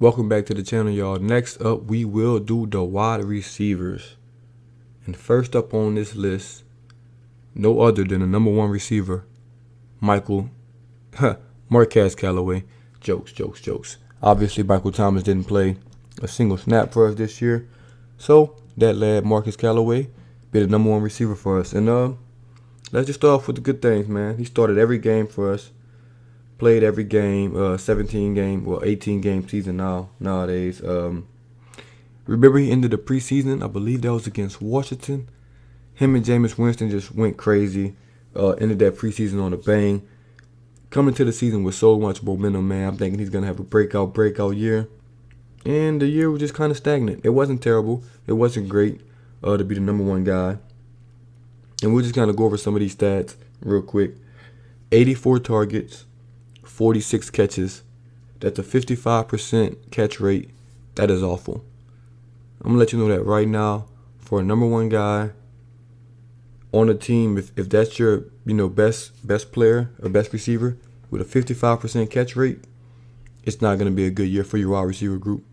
Welcome back to the channel, y'all. Next up, we will do the wide receivers. And first up on this list, no other than the number one receiver, Marquez Callaway. Jokes. Obviously, Michael Thomas didn't play a single snap for us this year. So, that lad, Marquez Callaway, be the number one receiver for us. And let's just start off with the good things, man. He started every game for us. Played every game, 18 game season nowadays. Remember he ended the preseason, I believe that was against Washington. Him and Jameis Winston just went crazy. Ended that preseason on a bang. Coming to the season with so much momentum, man. I'm thinking he's gonna have a breakout year. And the year was just kind of stagnant. It wasn't terrible. It wasn't great to be the number one guy. And we'll just kind of go over some of these stats real quick. 84 targets. 46 catches. That's a 55% catch rate. That is awful. I'm going to let you know that right now. For a number one guy on a team, if that's your best player or best receiver with a 55% catch rate, it's not going to be a good year for your wide receiver group.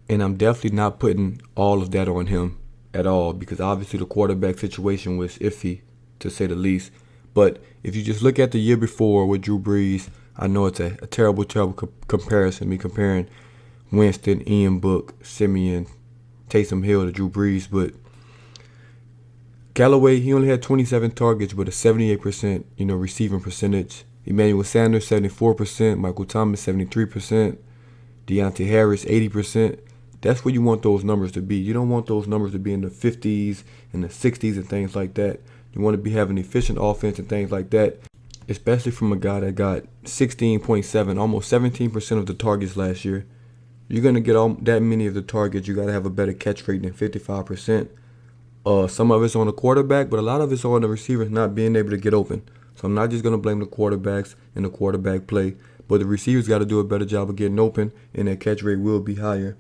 And I'm definitely not putting all of that on him at all, because obviously the quarterback situation was iffy, to say the least. But if you just look at the year before with Drew Brees, I know it's a terrible comparison, me comparing Winston, Ian Book, Simeon, Taysom Hill to Drew Brees. But Callaway, he only had 27 targets with a 78%, receiving percentage. Emmanuel Sanders, 74%. Michael Thomas, 73%. Deontay Harris, 80%. That's where you want those numbers to be. You don't want those numbers to be in the 50s and the 60s and things like that. You want to be having efficient offense and things like that, especially from a guy that got 16.7, almost 17% of the targets last year. You're going to get all that many of the targets. You got to have a better catch rate than 55%. Some of it's on the quarterback, but a lot of it's on the receivers not being able to get open. So I'm not just going to blame the quarterbacks and the quarterback play, but the receivers got to do a better job of getting open, and that catch rate will be higher.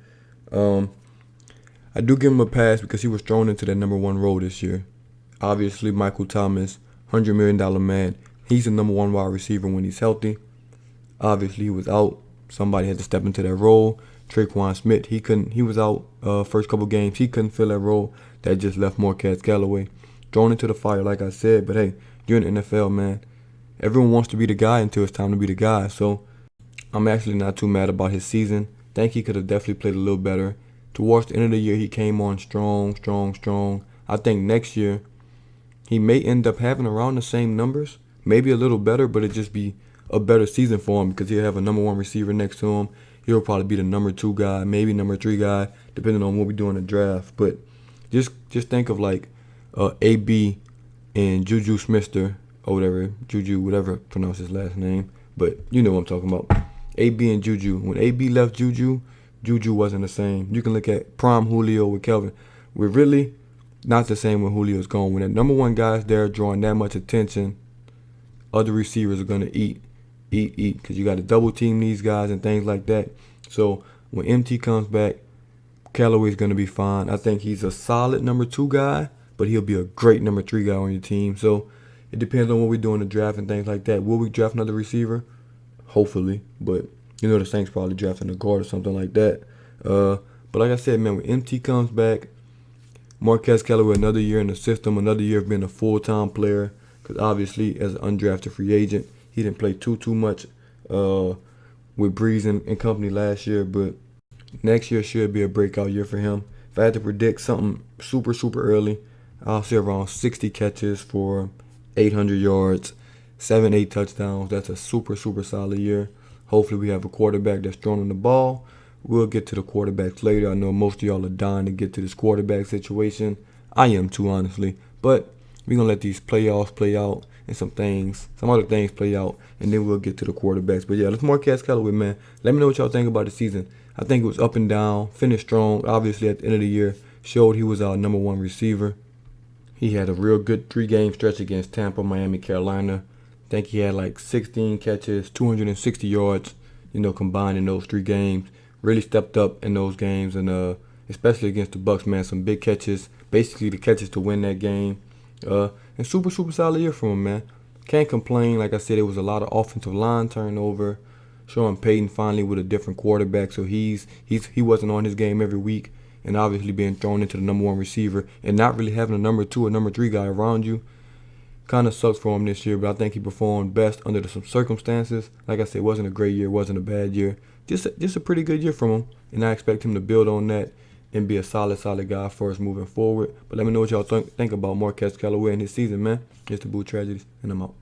I do give him a pass because he was thrown into that number one role this year. Obviously, Michael Thomas, $100 million man. He's the number one wide receiver when he's healthy. Obviously, he was out. Somebody had to step into that role. Traquan Smith, he was out first couple games. He couldn't fill that role. That just left Marquez Callaway thrown into the fire, like I said. But hey, you're in the NFL, man. Everyone wants to be the guy until it's time to be the guy. So I'm actually not too mad about his season. Think he could have definitely played a little better. Towards the end of the year, he came on strong. I think next year, he may end up having around the same numbers. Maybe a little better, but it'd just be a better season for him because he'll have a number one receiver next to him. He'll probably be the number two guy, maybe number three guy, depending on what we do in the draft. But just think of like AB and Juju Smith-Schuster or whatever, whatever pronounce his last name. But you know what I'm talking about. AB and Juju. When AB left Juju wasn't the same. You can look at prime Julio with Kelvin. We're really not the same when Julio's gone. When that number one guy's there drawing that much attention, other receivers are going to eat, because you got to double team these guys and things like that. So when MT comes back, Callaway's going to be fine. I think he's a solid number two guy, but he'll be a great number three guy on your team. So it depends on what we do in the draft and things like that. Will we draft another receiver? Hopefully. But the Saints probably drafting a guard or something like that. But like I said, man, when MT comes back, Marquez Callaway, another year in the system, another year of being a full-time player. Because obviously, as an undrafted free agent, he didn't play too much with Breeze and company last year. But next year should be a breakout year for him. If I had to predict something super early, I'll say around 60 catches for 800 yards, 7-8 touchdowns. That's a super solid year. Hopefully, we have a quarterback that's throwing the ball. We'll get to the quarterbacks later. I know most of y'all are dying to get to this quarterback situation. I am too, honestly. But we're going to let these playoffs play out and some other things play out, and then we'll get to the quarterbacks. But yeah, let's Marquez Callaway, man. Let me know what y'all think about the season. I think it was up and down, finished strong. Obviously, at the end of the year, showed he was our number one receiver. He had a real good 3-game stretch against Tampa, Miami, Carolina. I think he had like 16 catches, 260 yards, combined in those 3 games. Really stepped up in those games, and especially against the Bucs, man. Some big catches, basically the catches to win that game. And super solid year for him, man. Can't complain. Like I said, it was a lot of offensive line turnover. Sean Payton finally with a different quarterback, so he wasn't on his game every week, and obviously being thrown into the number 1 receiver and not really having a number 2 or number 3 guy around you kind of sucks for him this year. But I think he performed best under some circumstances. Like I said, it wasn't a great year, wasn't a bad year, just a pretty good year from him, and I expect him to build on that and be a solid guy for us moving forward. But let me know what y'all think about Marquez Callaway and his season, man. It's the Boo Tragedies, and I'm out.